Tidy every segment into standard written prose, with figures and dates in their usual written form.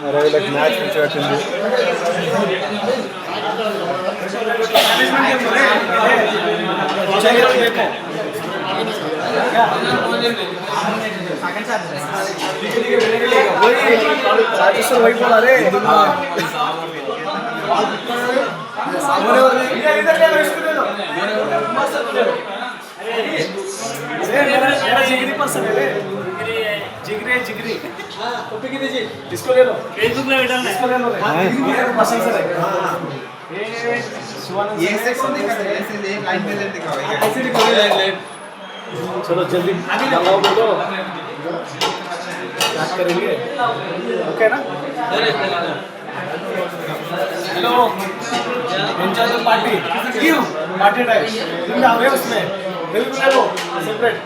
अरे like match pitch వచ్చింది राजेश्वर वही बोला रे जिगरी पर्सन है जिगरी जिगरी टोपी की दीजिए इसको ले लो फेसबुक में डालना इसको ले लो पर्सन सर ये सेक्शन दिखा दे ऐसे एक लाइन में ले दिखाओ ऐसे दिखाओ लाइन चलो जल्दी लगाओ बोलो बात करेंगे ओके ना हेलो एंजॉय पार्टी क्यों पार्टी टाइम तुम आ रहे हो उसमें बिल्कुल ले लो सेपरेट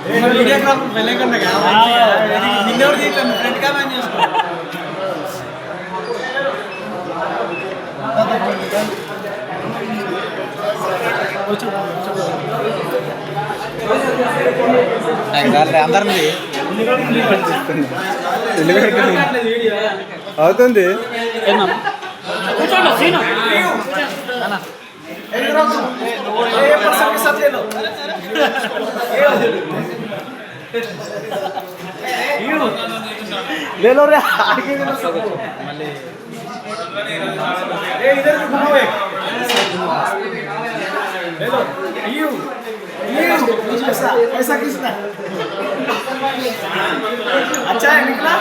वीडियोग्राफर पहले करने का निन्नोर दी तो फ्रेंड का मैंने అందరినీ అవుతుంది ले लो रे आगे ले लो सब ए इधर भी घुमाओ एक ले लो यू ऐसा ऐसा किसने अच्छा है निकला